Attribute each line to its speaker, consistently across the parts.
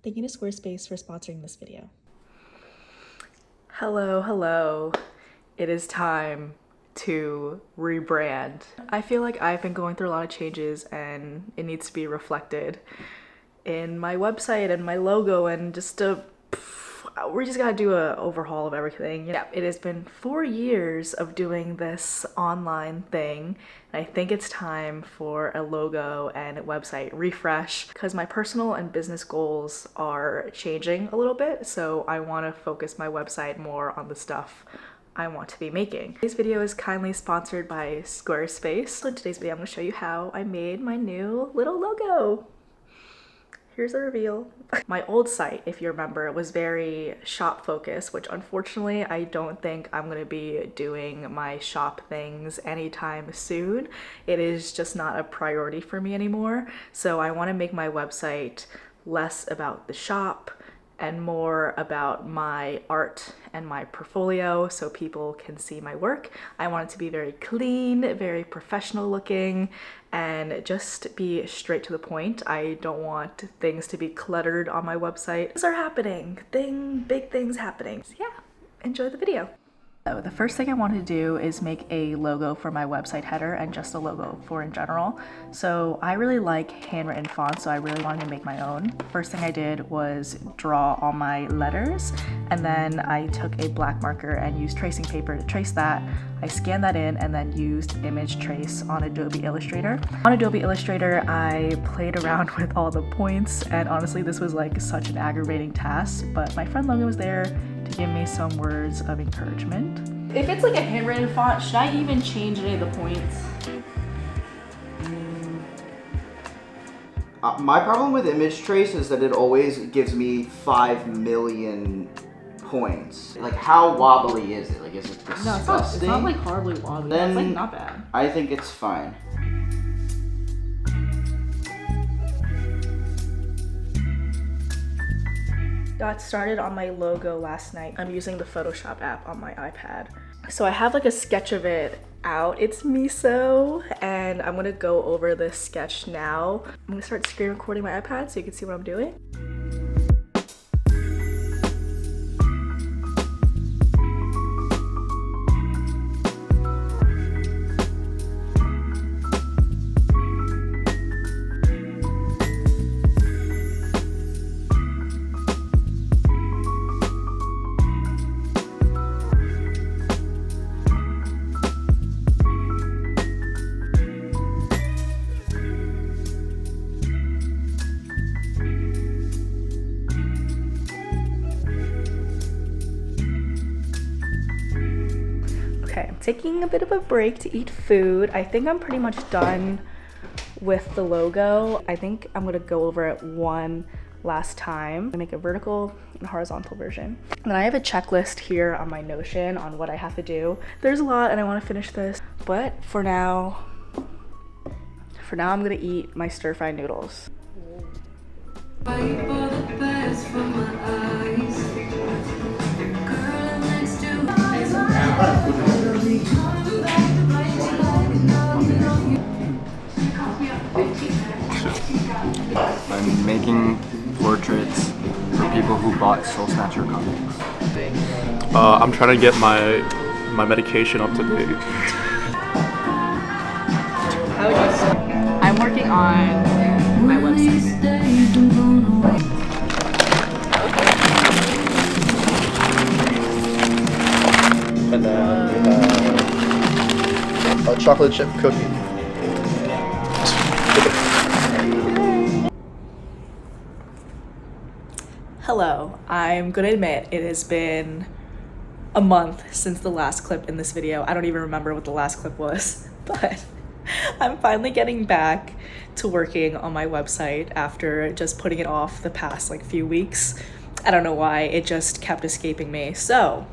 Speaker 1: Thank you to Squarespace for sponsoring this video.
Speaker 2: Hello. It is time to rebrand. I feel like I've been going through a lot of changes and it needs to be reflected in my website and my logo and we just gotta do an overhaul of everything. Yeah, it has been 4 years of doing this online thing, and I think it's time for a logo and a website refresh because my personal and business goals are changing a little bit, so I want to focus my website more on the stuff I want to be making. Today's video is kindly sponsored by Squarespace. So in today's video, I'm going to show you how I made my new little logo. Here's the reveal. My old site, if you remember, was very shop focused, which unfortunately I don't think I'm gonna be doing my shop things anytime soon. It is just not a priority for me anymore. So I wanna make my website less about the shop and more about my art and my portfolio so people can see my work. I want it to be very clean, very professional looking, and just be straight to the point. I don't want things to be cluttered on my website. Things are happening, big things happening. So yeah, enjoy the video. So the first thing I wanted to do is make a logo for my website header and just a logo for in general. So I really like handwritten fonts, so I really wanted to make my own. First thing I did was draw all my letters, and then I took a black marker and used tracing paper to trace that. I scanned that in and then used image trace on Adobe Illustrator. On Adobe Illustrator, I played around with all the points, and honestly this was like such an aggravating task, but my friend Logan was there to give me some words of encouragement. If it's like a handwritten font, should I even change any of the points?
Speaker 3: My problem with image trace is that it always gives me 5 million points. Like, how wobbly is it? Like, is it disgusting?
Speaker 2: No, it's not like horribly wobbly.
Speaker 3: Then
Speaker 2: it's like not bad.
Speaker 3: I think it's fine.
Speaker 2: Got started on my logo last night. I'm using the Photoshop app on my iPad. So I have like a sketch of it out. It's miso, and I'm gonna go over this sketch now. I'm gonna start screen recording my iPad so you can see what I'm doing. Okay, I'm taking a bit of a break to eat food. I think I'm pretty much done with the logo. I think I'm gonna go over it one last time. I'm gonna make a vertical and horizontal version. And then I have a checklist here on my Notion on what I have to do. There's a lot and I wanna finish this, but for now I'm gonna eat my stir-fried noodles.
Speaker 4: I'm making portraits for people who bought Soul Snatcher comics.
Speaker 5: I'm trying to get my medication up to date.
Speaker 2: I'm working on my website.
Speaker 5: And then a chocolate chip cookie.
Speaker 2: Hello, I'm gonna admit it has been a month since the last clip in this video. I don't even remember what the last clip was, but I'm finally getting back to working on my website after just putting it off the past like few weeks. I don't know why, it just kept escaping me. So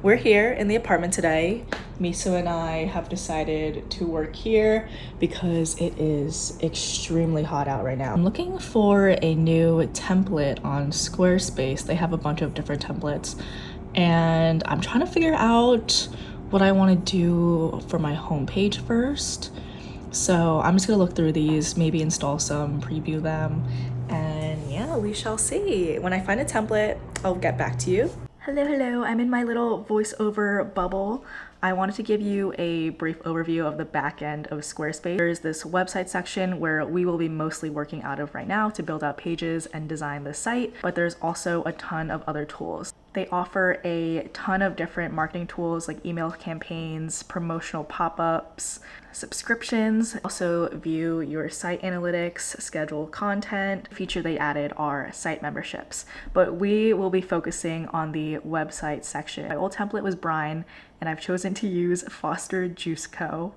Speaker 2: we're here in the apartment today. Miso and I have decided to work here because it is extremely hot out right now. I'm looking for a new template on Squarespace. They have a bunch of different templates, and I'm trying to figure out what I want to do for my homepage first. So I'm just gonna look through these, maybe install some, preview them, and yeah, Well, we shall see. When I find a template, I'll get back to you. Hello, I'm in my little voiceover bubble. I wanted to give you a brief overview of the back end of Squarespace. There's this website section where we will be mostly working out of right now to build out pages and design the site, but there's also a ton of other tools. They offer a ton of different marketing tools like email campaigns, promotional pop-ups, subscriptions. Also view your site analytics, schedule content. A feature they added are site memberships, but we will be focusing on the website section. My old template was brine, and I've chosen to use Foster Juice Co.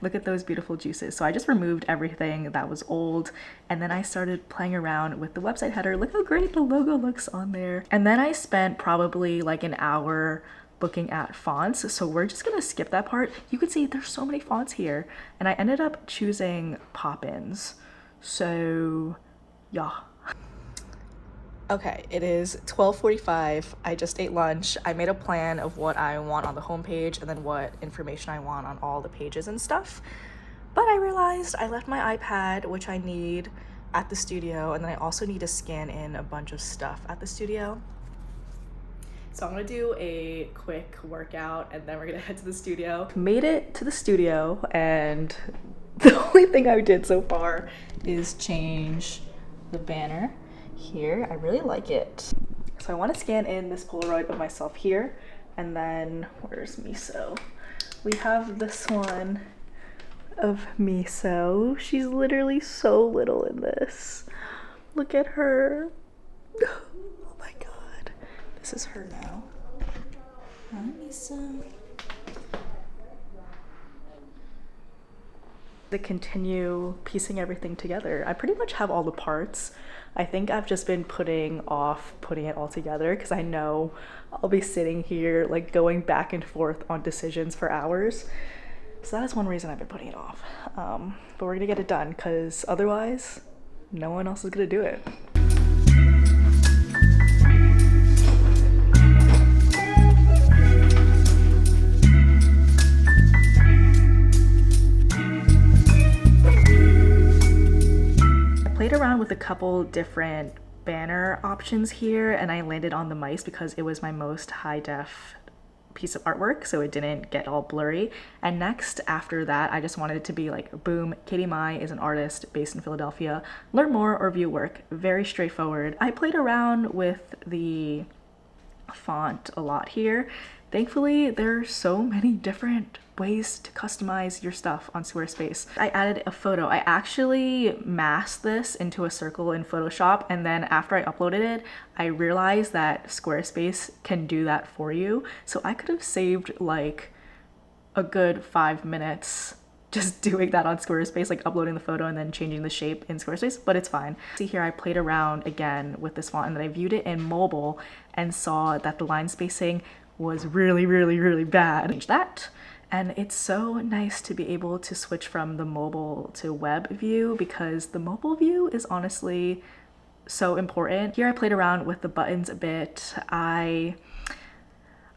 Speaker 2: Look at those beautiful juices. So I just removed everything that was old, and then I started playing around with the website header. Look how great the logo looks on there. And then I spent probably like an hour looking at fonts, so we're just gonna skip that part. You can see there's so many fonts here, and I ended up choosing Poppins. So yeah. Okay, it is 12:45. I just ate lunch. I made a plan of what I want on the homepage and then what information I want on all the pages and stuff. But I realized I left my iPad, which I need at the studio, and then I also need to scan in a bunch of stuff at the studio. So I'm gonna do a quick workout and then we're gonna head to the studio. Made it to the studio, and the only thing I did so far is change the banner here. I really like it. So I want to scan in this Polaroid of myself here, and then where's Miso? We have this one of Miso. She's literally so little in this. Look at her. Oh my god. This is her now. Hi, Miso. To continue piecing everything together. I pretty much have all the parts. I think I've just been putting off putting it all together because I know I'll be sitting here like going back and forth on decisions for hours. So that is one reason I've been putting it off. But we're gonna get it done because otherwise no one else is gonna do it. Played around with a couple different banner options here, and I landed on the mice because it was my most high def piece of artwork, so it didn't get all blurry. And next, after that, I just wanted it to be like, boom, Katie Mai is an artist based in Philadelphia. Learn more or view work. Very straightforward. I played around with the font a lot here. Thankfully, there are so many different ways to customize your stuff on Squarespace. I added a photo. I actually masked this into a circle in Photoshop, and then after I uploaded it, I realized that Squarespace can do that for you. So I could have saved like a good 5 minutes just doing that on Squarespace, like uploading the photo and then changing the shape in Squarespace, but it's fine. See here, I played around again with this font, and then I viewed it in mobile and saw that the line spacing was really bad. Change that. And it's so nice to be able to switch from the mobile to web view because the mobile view is honestly so important. Here I played around with the buttons a bit.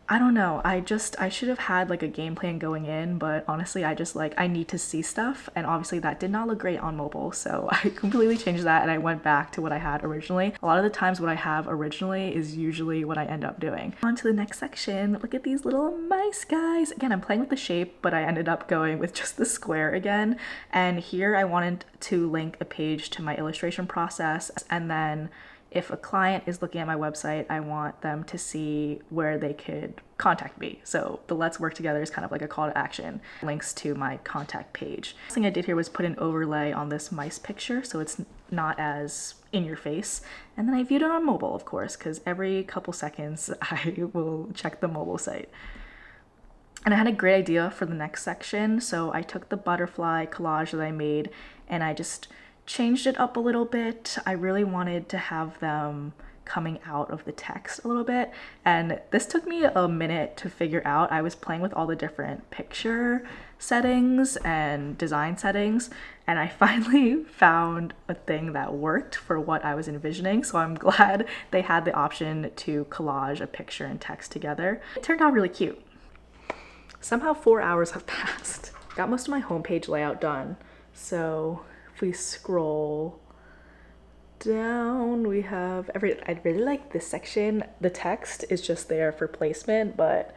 Speaker 2: I don't know, I should have had like a game plan going in, but honestly I need to see stuff, and obviously that did not look great on mobile, so I completely changed that and I went back to what I had originally. A lot of the times what I have originally is usually what I end up doing. On to the next section. Look at these little mice guys. Again, I'm playing with the shape, but I ended up going with just the square again, and here I wanted to link a page to my illustration process, and then if a client is looking at my website, I want them to see where they could contact me. So the Let's Work Together is kind of like a call to action. Links to my contact page. The thing I did here was put an overlay on this mice picture so it's not as in your face. And then I viewed it on mobile, of course, because every couple seconds I will check the mobile site. And I had a great idea for the next section. So I took the butterfly collage that I made and I just changed it up a little bit. I really wanted to have them coming out of the text a little bit, and this took me a minute to figure out. I was playing with all the different picture settings and design settings, and I finally found a thing that worked for what I was envisioning, so I'm glad they had the option to collage a picture and text together. It turned out really cute. Somehow 4 hours have passed. Got most of my homepage layout done, so if we scroll down we have I really like this section. The text is just there for placement, but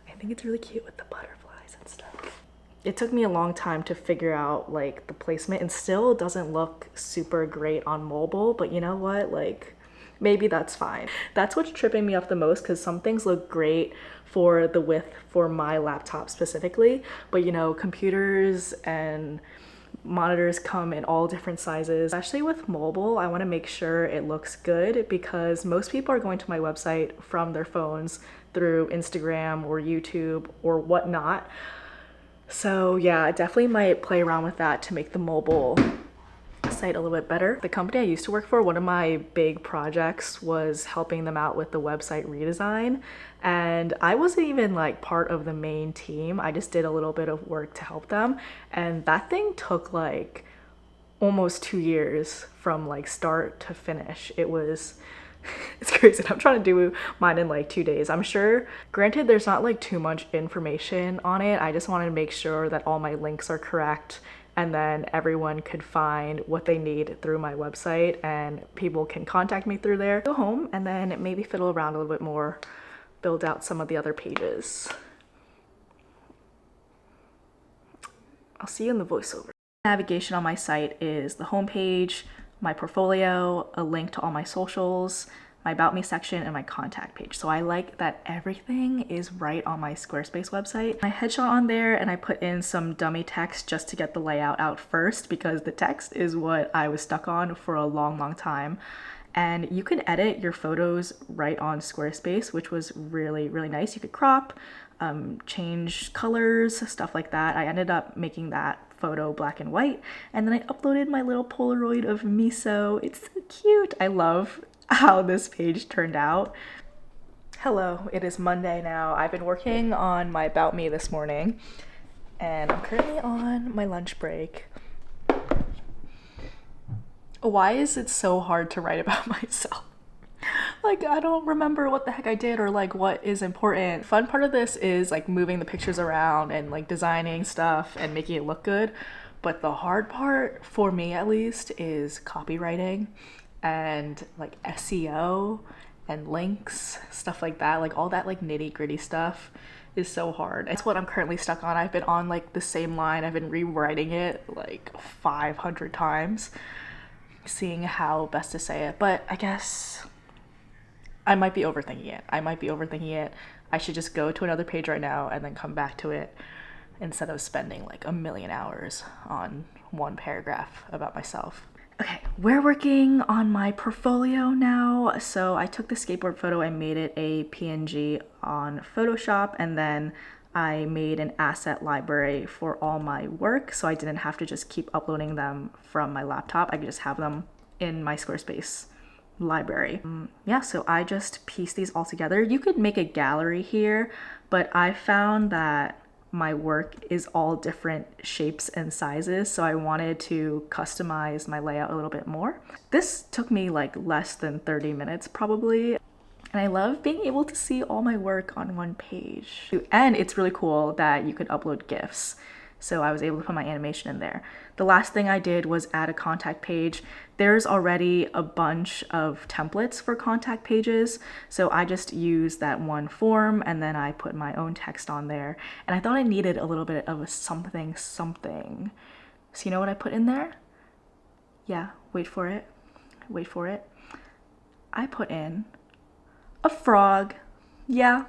Speaker 2: I think it's really cute with the butterflies and stuff. It took me a long time to figure out like the placement, and still doesn't look super great on mobile, but you know what, like maybe that's fine. That's what's tripping me up the most, because some things look great for the width for my laptop specifically, but you know, computers and monitors come in all different sizes. Especially with mobile, I want to make sure it looks good, because most people are going to my website from their phones through Instagram or YouTube or whatnot. So yeah, I definitely might play around with that to make the mobile site a little bit better. The company I used to work for, one of my big projects was helping them out with the website redesign, and I wasn't even like part of the main team. I just did a little bit of work to help them, and that thing took like almost 2 years from like start to finish. It was it's crazy. I'm trying to do mine in like 2 days. I'm sure, granted, there's not like too much information on it. I just wanted to make sure that all my links are correct, and then everyone could find what they need through my website, and people can contact me through there. Go home and then maybe fiddle around a little bit more, build out some of the other pages. I'll see you in the voiceover. Navigation on my site is the homepage, my portfolio, a link to all my socials, my About Me section, and my contact page. So I like that everything is right on my Squarespace website. My headshot on there, and I put in some dummy text just to get the layout out first, because the text is what I was stuck on for a long time. And you can edit your photos right on Squarespace, which was really nice. You could crop, change colors, stuff like that. I ended up making that photo black and white, and then I uploaded my little Polaroid of Miso. It's so cute. I love how this page turned out. Hello, it is Monday now. I've been working on my About Me this morning, and I'm currently on my lunch break. Why is it so hard to write about myself? Like, I don't remember what the heck I did or like what is important. Fun part of this is like moving the pictures around and like designing stuff and making it look good. But the hard part, for me at least, is copywriting and like SEO and links, stuff like that. Like all that like nitty gritty stuff is so hard. It's what I'm currently stuck on. I've been on like the same line. I've been rewriting it like 500 times, seeing how best to say it. But I guess I might be overthinking it. I should just go to another page right now and then come back to it, instead of spending like a million hours on one paragraph about myself. Okay, we're working on my portfolio now. So I took the skateboard photo, I made it a PNG on Photoshop, and then I made an asset library for all my work, so I didn't have to just keep uploading them from my laptop. I could just have them in my Squarespace library. Yeah, so I just pieced these all together. You could make a gallery here, but I found that my work is all different shapes and sizes, so I wanted to customize my layout a little bit more. This took me like less than 30 minutes probably. And I love being able to see all my work on one page. And it's really cool that you could upload GIFs. So I was able to put my animation in there. The last thing I did was add a contact page. There's already a bunch of templates for contact pages, so I just used that one form and then I put my own text on there. And I thought I needed a little bit of a something. So you know what I put in there? Yeah, wait for it. I put in a frog. Yeah.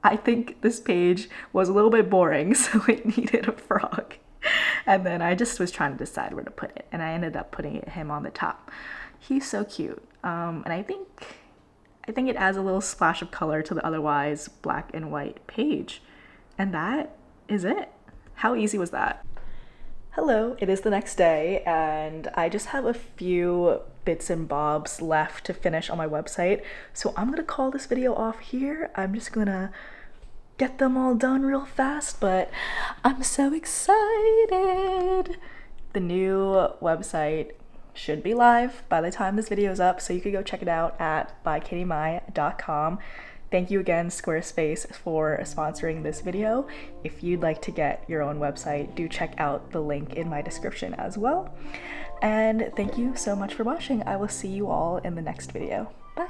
Speaker 2: I think this page was a little bit boring, so it needed a frog. And then I just was trying to decide where to put it, and I ended up putting him on the top. He's so cute. And I think it adds a little splash of color to the otherwise black and white page. And that is it. How easy was that? Hello, it is the next day, and I just have a few bits and bobs left to finish on my website. So I'm gonna call this video off here. I'm just gonna get them all done real fast, but I'm so excited. The new website should be live by the time this video is up, so you could go check it out at bykatymai.com. Thank you again, Squarespace, for sponsoring this video. If you'd like to get your own website, do check out the link in my description as well. And thank you so much for watching. I will see you all in the next video. Bye.